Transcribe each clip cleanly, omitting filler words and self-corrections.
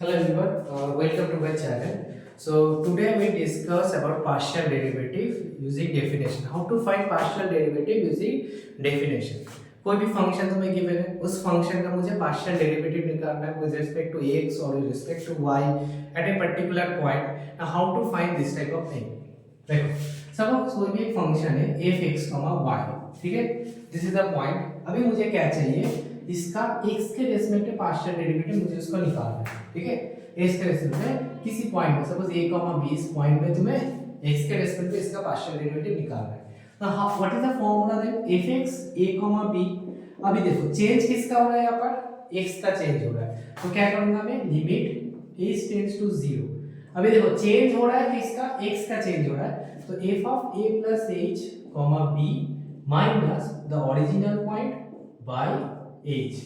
Hello everyone, welcome to my channel. So today we discuss about partial derivative using definition. How to find partial derivative using definition. कोई भी function तुम्हें given है, उस function का मुझे partial derivative निकालना है विद रिस्पेक्ट टू x और with respect to y at a particular point. Now how to find this type of thing. देखो सपोज कोई भी एक फंक्शन है f(x, y), ठीक है. This is the point. अभी मुझे क्या चाहिए, इसका x के रेस्पेक्ट में पार्शियल डेरिवेटिव मुझे उसको निकालना है, ठीक है. x के रेस्पेक्ट में किसी पॉइंट में सपोज a, b इस पॉइंट में तुम्हें x के रेस्पेक्ट में इसका पार्शियल डेरिवेटिव निकालना है. Now what is the formula then f(x, a, b). अभी देखो चेंज किसका हो रहा है, यहाँ पर x का चेंज हो रहा है. तो क्या करूंगा मैं, लिमिट h टेंड्स टू 0. अभी देखो चेंज हो रहा है किसका, x का चेंज हो रहा है. तो f of a plus h, b minus the original point by h.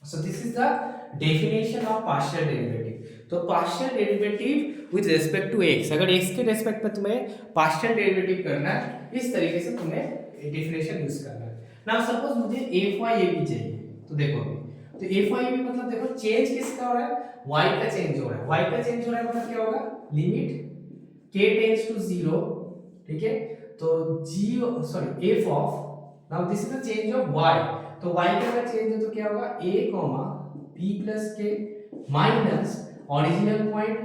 So this is the definition of partial derivative. तो partial derivative with respect to x, अगर x के रेस्पेक्ट में तुम्हें partial derivative करना है, इस तरीके से तुम्हें definition यूज करना है. Now suppose मुझे f(y, ab) चाहिए. तो देखो तो f(y, ab) मतलब देखो चेंज किसका हो रहा है, y का चेंज हो रहा है. y का चेंज हो रहा है मतलब क्या होगा, लिमिट k टेंड्स टू 0, ठीक है. तो f of, now this is the change of y. तो y का अगर चेंज है तो क्या होगा, a, b प्लस के minus original point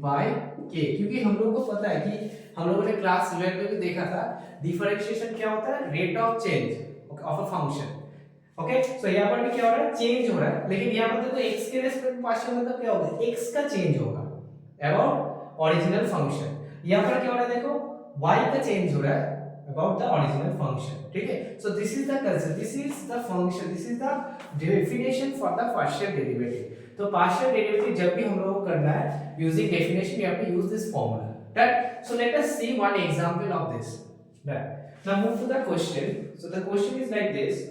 by k. क्योंकि हम लोगों को पता है कि हम लोगों ने क्लास 11 में भी देखा था डिफरेंशिएशन क्या होता है, rate of change of a function. Okay, so यहाँ पर भी क्या हो रहा है, चेंज हो रहा है. लेकिन यहाँ पर देखो x के रेस्पेक्ट पार्शियल मतलब क्या होगा, x का चेंज होगा अबाउट ओरिजिनल फंक्शन. यहाँ पर क्या हो रहा है, देखो y का चेंज हो रहा है about the original function, ठीक है. So this is the concept, this is the function, this is the definition for the partial derivative. तो partial derivative जब भी हम लोगों को करना है using definition, you have to use this formula. Right? So let us see one example of this. Right? Now move to the question. So the question is like this.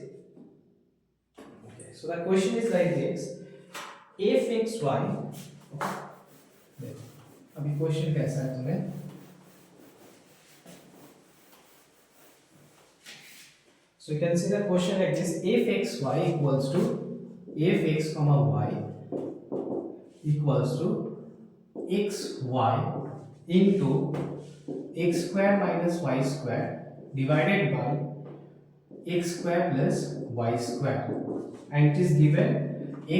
Okay. So the question is like this. f(x, y). अभी question कैसा है तुम्हें, so you can see the question like this: f(x, y) equals to f(x, y) equals to x, y into x square minus y square divided by x square plus y square, and it is given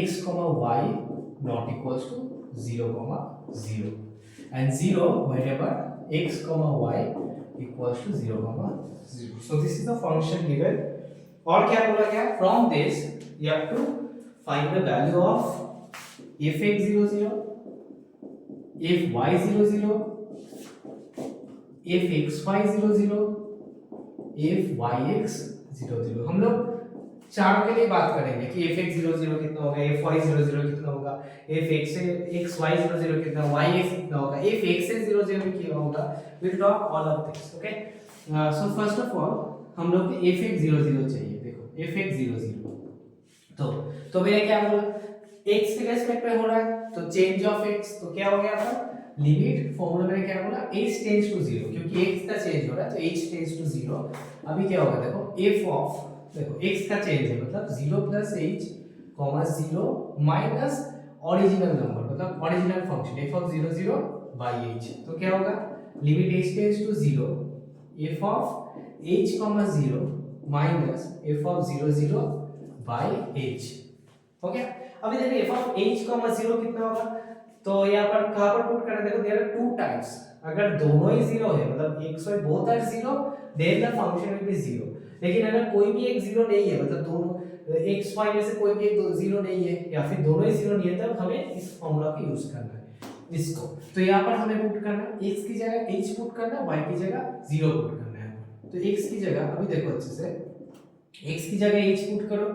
x, y not equals to 0, 0, and 0 whenever x, y equals to 0, 0. So this is the function given. और क्या बोला गया, from this you have to find the value of f(x, 0, 0), f(y, 0, 0), f(x, y, 0, 0), f(y(x, 0, 0). हम लोग चारों के लिए बात करेंगे कि f(x, 0, 0) कितना होगा, f(y, 0, 0) कितना होगा, f(x, y, 0, 0) कितना, y(x) कितना होगा, f(x, 0, 0) कितना होगा. We'll talk all of this. Okay. So first of all हम लोग को f(x, 0, 0) चाहिए. देखो f(x, 0, 0) तो मैंने क्या बोला, x के रेस्पेक्ट में हो रहा है तो चेंज ऑफ x, तो क्या हो गया था, लिमिट फॉर्मूला में क्या बोला, h टेंड्स टू 0, क्योंकि x का चेंज हो रहा है तो h टेंड्स टू 0. अभी क्या होगा, देखो f ऑफ, देखो x का चेंज है मतलब 0 plus h, 0 minus original number मतलब original function f of 0, 0 by h. तो क्या होगा, limit h tends to 0, f of h, 0 minus f of 0, 0 by h. Okay. अभी देखिए f ऑफ h, 0 कितना होगा, तो यहाँ पर कहां पर पुट करना है, देखो देयर आर टू टाइप्स. अगर दोनों ही 0 है मतलब x, y both are 0, then the function will be 0. लेकिन अगर कोई भी एक 0 नहीं है, मतलब दोनों x, y में से कोई भी एक 0 नहीं है या फिर दोनों ही 0 नहीं है, तब हमें इस फॉर्मूला का यूज करना है इसको. तो यहाँ पर हमें पुट करना है x की जगह h पुट करना है, y की जगह 0 पुट करना है. तो x की जगह, अभी देखो अच्छे से, x की जगह h पुट करो,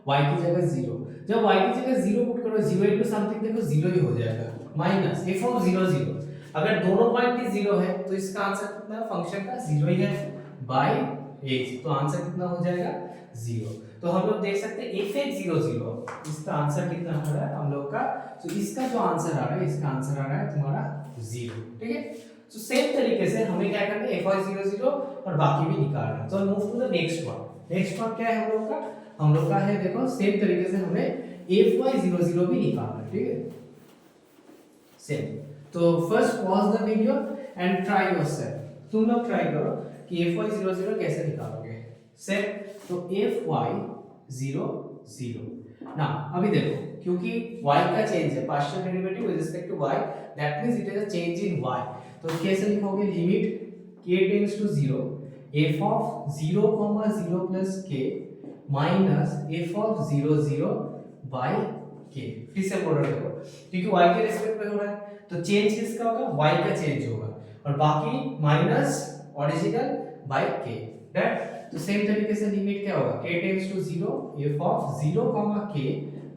y की जगह 0. जब y की जगह 0 पुट करो, 0 इनटू समथिंग देखो 0 ही हो जाएगा, माइनस f ऑफ 0, 0. अगर दोनों पॉइंट ही 0 है तो इसका आंसर कितना है, फंक्शन का 0 ही है बाय h. तो आंसर कितना हो जाएगा, 0. तो हम लोग देख सकते हैं f(x, 0, 0) इसका आंसर कितना आ रहा है हम लोग का. तो इसका जो आंसर आ रहा है, इसका आंसर आ रहा है तुम्हारा 0. ठीक है. तो सेम तरीके से हमें क्या करना है, f(y, 0, 0) और बाकी भी निकालना है. तो move to the next one. Next one क्या है हम लोग का है देखो सेम तरीके से हमें f(y, 0, 0) भी निकालना है. ठीक है. सेम। तो first pause the video and try yourself. तुम लोग ट्राई करो कि fy00 कैसे निकालोगे। सेम। तो fy00 ना अभी देखो क्योंकि y का चेंज है partial derivative with respect to y, that means it is a change in y। तो कैसे लिखोगे, limit k tends to 0 f of 0 0 plus k minus f of 0 0 by k। फिर से बोल रहे हो क्योंकि y के रिस्पेक्ट में हो रहा है तो चेंज किसका होगा, y का चेंज होगा और बाकी minus original by k। That तो सेम तरीके से लिमिट क्या होगा, k tends to 0 f of 0 k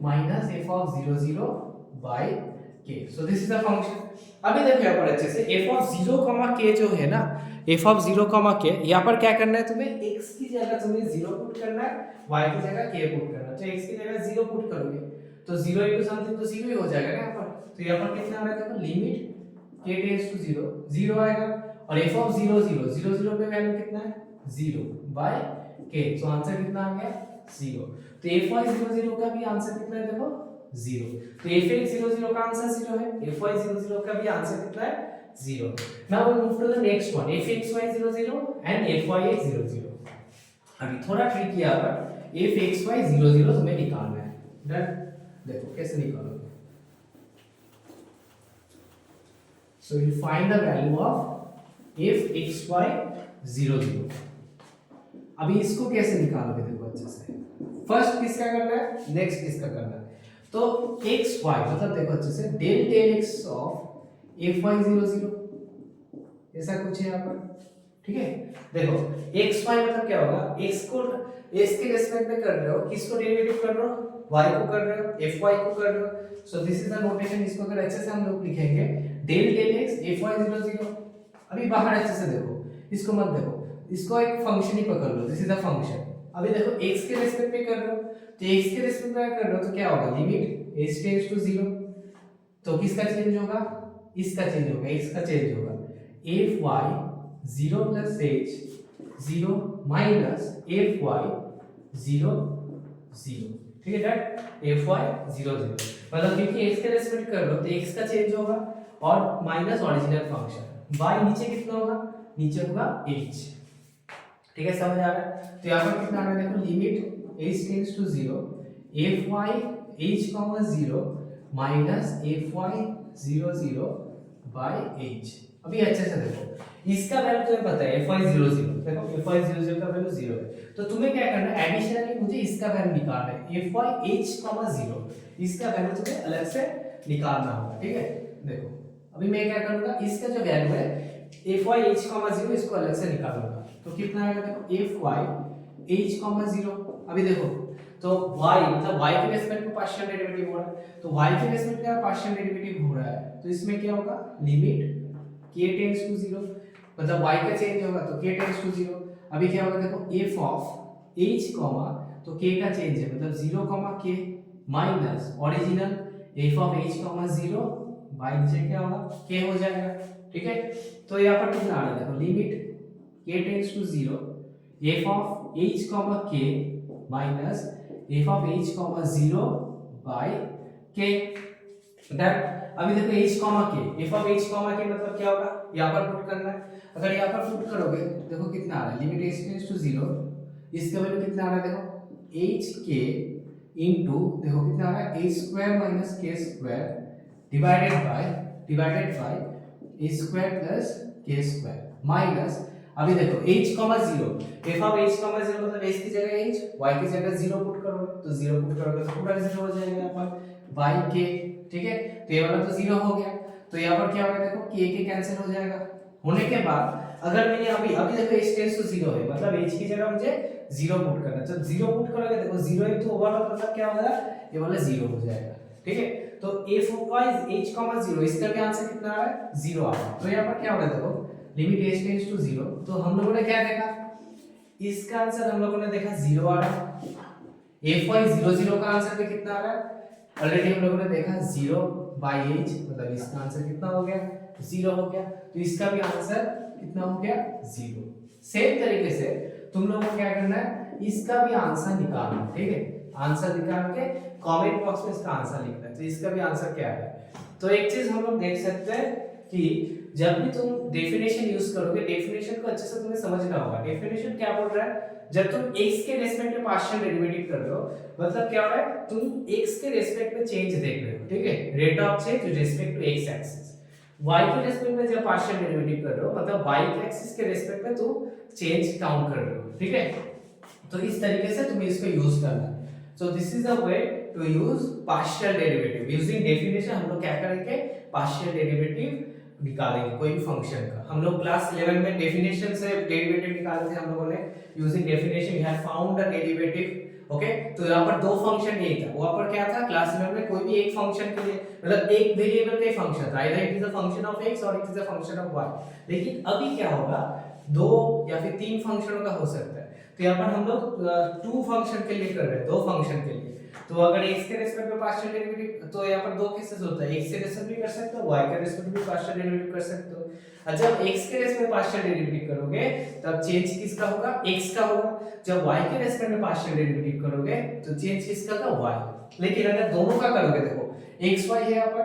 minus f of 0 0 by k। So this is a function. अभी देखो यहाँ पर अच्छे से f ऑफ 0 k जो है ना, f ऑफ 0 k यहाँ पर क्या करना है तुम्हें, x की जगह तुम्हें 0 पुट करना है, y की जगह k पुट करना है। तो x की जगह 0 पुट करोगे तो 0 into समथिंग तो 0 ही हो जाएगा ना यहाँ पर। तो यहाँ पर कितना आ रहा है देखो, लिमिट k टेंड्स टू 0 0 आएगा और f ऑफ 0 0 0 0 पे वैल्यू कितना है 0 बाय k। तो आंसर कितना आ गया 0। तो fy00 का भी आंसर कितना है देखो 0। तो fx00 का आंसर 0 है, fy00 का भी आंसर कितना है 0। Now we move to the next one, fxy00 and fyx00। अभी थोड़ा ट्रिक किया पर fxy00 तुम्हें निकालना है। डन। देखो कैसे निकालोगे। So you find the value of fxy00। अभी इसको कैसे निकालोगे देखो अच्छे से। फर्स्ट किसका करना है, नेक्स्ट किसका करना है। तो xy मतलब देखो अच्छे से डेल x ऑफ fy00 ऐसा कुछ है यहाँ पर, ठीक है। देखो xy मतलब क्या होगा, x को x के रिस्पेक्ट में कर रहे हो, किसको डेरिवेटिव कर रहे हो, y को कर रहे हो, fy को कर रहे हो। सो दिस इज द नोटेशन। इसको अगर अच्छे से हम लोग लिखेंगे डेल x fy00। अभी बाहर अच्छे से देखो, इसको मत देखो, इसको एक फंक्शन ही पकड़ लो, दिस इज द फंक्शन। अभी देखो x के रिस्पेक्ट में कर रहे हो तो x के रिस्पेक्ट में कर रहे हो तो क्या होगा, लिमिट h टेंड्स टू 0। तो किसका चेंज होगा, इसका चेंज होगा, x का चेंज होगा fy 0 plus h 0 minus fy 0 0। ठीक है डन। fy00 मतलब क्योंकि x के रेस्पेक्ट कर रहे हो तो x का चेंज होगा और माइनस ओरिजिनल फंक्शन y नीचे कितना होगा, नीचे होगा h। ठीक है, समझ आ रहा है। तो यहाँ पर कितना आ रहा है देखो, limit h tends to 0 fy h 0 minus fy 0 by h। अभी अच्छे से देखो, इसका वैल्यू तुम्हें पता है fy00, देखो fy00 का वैल्यू 0 है तो तुम्हें क्या करना है, एडिशनली मुझे इसका वैल्यू निकालना है fy h 0। इसका वैल्यू तुम्हें अलग से निकालना होगा, ठीक है। देखो अभी मैं क्या करूंगा, इसका जो वैल्यू है fy h 0 इसको अलग से निकालूंगा तो कितना आएगा देखो fy h 0। अभी देखो तो y मतलब y के रेस्पेक्ट में पार्शियल डेरिवेटिव हो रहा है तो y के रेस्पेक्ट में पार्शियल डेरिवेटिव हो रहा है तो इसमें क्या होगा, लिमिट k टेंड्स टू 0 मतलब y का चेंज होगा तो k टेंड्स टू 0। अभी क्या होगा देखो, f ऑफ h तो k का चेंज है मतलब 0 k minus original f of h 0 by नीचे क्या होगा k हो जाएगा, ठीक है। तो यहाँ पर कितना आ रहा है देखो, limit k tends to 0 f of h k minus f of h 0 by k। That अभी देखो h k, f of h k मतलब क्या होगा, यहाँ पर पुट करना है। अगर यहाँ पर पुट करोगे देखो कितना आ रहा है, लिमिट h टेंड्स टू 0, इसका वैल्यू कितना आ रहा है देखो h k इनटू देखो कितना आ रहा है h square minus k square divided by a square plus k square minus अभी देखो h 0, f ऑफ h 0 मतलब h की जगह h, y की जगह 0 पुट करोगे तो 0 पुट करोगे तो पूरा 0 हो जाएगा यहाँ पर बाय k, ठीक है। तो ये वाला तो 0 हो गया तो यहाँ पर क्या होगा देखो k कैंसिल हो जाएगा। होने के बाद अगर मैंने अभी देखो h टेंड्स टू 0 है मतलब h की जगह मुझे 0 पुट करना है। जब 0 पुट करोगे देखो 0 इनटू ओवर मतलब क्या होगा, ये वाला 0 हो जाएगा, ठीक है। तो f ऑफ h 0 इसका भी आंसर कितना आ रहा है 0 आ रहा है। तो यहाँ पर क्या होगा देखो, लिमिट h टेंड्स टू 0 तो हम लोगों ने क्या देखा, इसका आंसर हम लोगों ने देखा 0 आ रहा है। fy00 का आंसर भी कितना आ रहा है, ऑलरेडी हम लोगों ने देखा 0 बाय h मतलब इसका आंसर कितना हो गया 0 हो गया। तो इसका भी आंसर कितना हो गया 0। सेम तरीके से तुम लोगों को क्या करना है, इसका भी आंसर निकालना, ठीक है, आंसर निकाल के कमेंट बॉक्स में इसका आंसर लिखना है। तो इसका भी आंसर क्या है, तो एक चीज हम लोग देख सकते हैं कि जब भी तुम डेफिनेशन यूज करोगे, डेफिनेशन को अच्छे से तुम्हें समझना होगा। डेफिनेशन क्या बोल रहा है, जब तुम x के रेस्पेक्ट में पार्शियल डेरिवेटिव कर रहे हो, मतलब क्या हो रहा है, तुम x के रेस्पेक्ट में चेंज देख रहे हो, ठीक है, rate of change with respect to x axis. y के रेस्पेक्ट में जब पार्शियल डेरिवेटिव कर रहे हो, मतलब y के एक्सिस के रेस्पेक्ट में तुम चेंज काउंट कर रहे हो, ठीक है। तो इस तरीके से तुम्हें इसको यूज करना है। So this is a way to use partial derivative using definition. हम लोग क्या करेंगे, पार्शियल डेरिवेटिव निकालेंगे कोई भी फंक्शन का। हम लोग क्लास 11 में डेफिनेशन से डेरिवेटिव निकाले थे हम लोगों ने, using definition we have found the derivative. Okay, तो यहाँ पर दो फंक्शन नहीं था, वहां पर क्या था, क्लास 11 में कोई भी एक फंक्शन के लिए, मतलब एक वेरिएबल का ही फंक्शन था, either it is a function of x और it is a function of y। लेकिन अभी क्या होगा, दो या फिर तीन फंक्शनों का हो सकता है। तो यहाँ पर हम लोग टू फंक्शन के लिए कर रहे हैं, दो फंक्शन के लिए। तो अगर x के रेस्पेक्ट में पार्शियल डेरिवेटिव, तो यहाँ पर दो केसेस होता है, x के रेस्पेक्ट भी कर सकते हो, y के रेस्पेक्ट भी पार्शियल डेरिवेटिव कर सकते हो। अच्छा, जब x के रेस्पेक्ट में पार्शियल डेरिवेटिव करोगे तब चेंज किसका होगा, x का होगा। जब y के रेस्पेक्ट में पार्शियल डेरिवेटिव करोगे तो चेंज किसका होगा, y। लेकिन अगर दोनों का करोगे, देखो xy है यहाँ पर,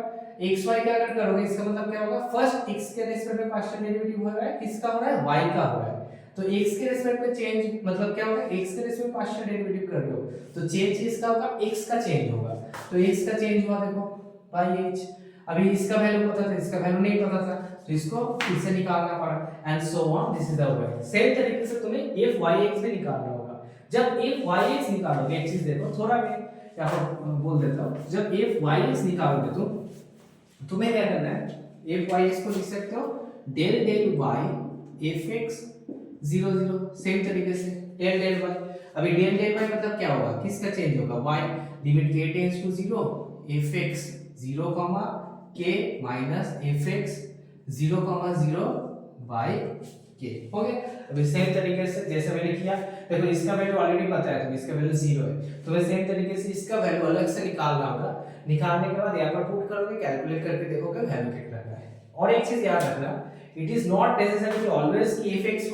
xy का अगर करोगे इसका मतलब क्या होगा, फर्स्ट x के रेस्पेक्ट में पार्शियल डेरिवेटिव हो रहा है, किसका हो रहा है, y का हो रहा है। तो x के रेस्पेक्ट में चेंज मतलब क्या होगा, x के रेस्पेक्ट में पार्शियल डेरिवेटिव कर लो तो चेंज किसका होगा, x का चेंज होगा। तो x का चेंज हुआ, देखो बाई h। अभी इसका वैल्यू पता था, इसका वैल्यू नहीं पता था, तो इसको फिर से निकालना पड़ा, and so on, this is the way. Same तरीके से तुम्हें f(y(x) भी निकालना होगा। जब f(y(x) निकालोगे, एक चीज देखो, थोड़ा मैं यहाँ पर बोल देता हूँ, जब f(y(x) निकालोगे तो तुम्हें क्या करना है, f(y(x) को लिख सकते हो del del y f(x) 0 0, same तरीके से डेल डेल y। अभी डेल डेल y मतलब क्या होगा, किसका चेंज होगा, y। Limit k tends to 0 f(x) 0, k minus f(x) 0, 0 by k, हो गया। अभी सेम तरीके से जैसे मैंने किया, देखो इसका वैल्यू ऑलरेडी पता है, तो इसका वैल्यू 0 है, तो मैं सेम तरीके से इसका वैल्यू अलग से निकालना होगा। निकालने के बाद यहाँ पर पुट करोगे, कैलकुलेट करके देखोगे वैल्यू कितना का है। और एक चीज याद रखना, इट इज नॉट नेसेसरी कि ऑलवेज कि fxy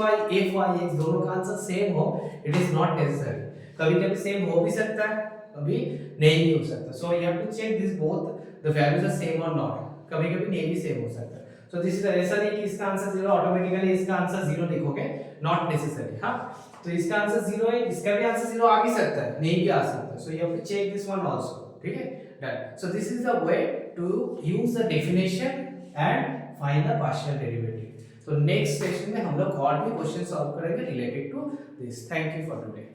fy(x) दोनों का आंसर सेम हो, इट इज नॉट नेसेसरी। कभी-कभी सेम हो भी सकता है, कभी नहीं भी हो सकता। So you have to check this both the values are same और नॉट, कभी-कभी नहीं भी सेम हो सकता है। सो दिस इज ऐसा नहीं कि इसका आंसर 0 ऑटोमेटिकली इसका आंसर 0 लिखोगे, नॉट नेसेसरी। हां, तो इसका आंसर 0 है, इसका भी आंसर 0 आ भी सकता है, नहीं भी आ सकता। So you have to check this one also, ठीक है, done. So this is the way to use the definition and find the partial derivative. तो नेक्स्ट सेशन में हम लोग और भी क्वेश्चन सॉल्व करेंगे related to this. Thank you for today.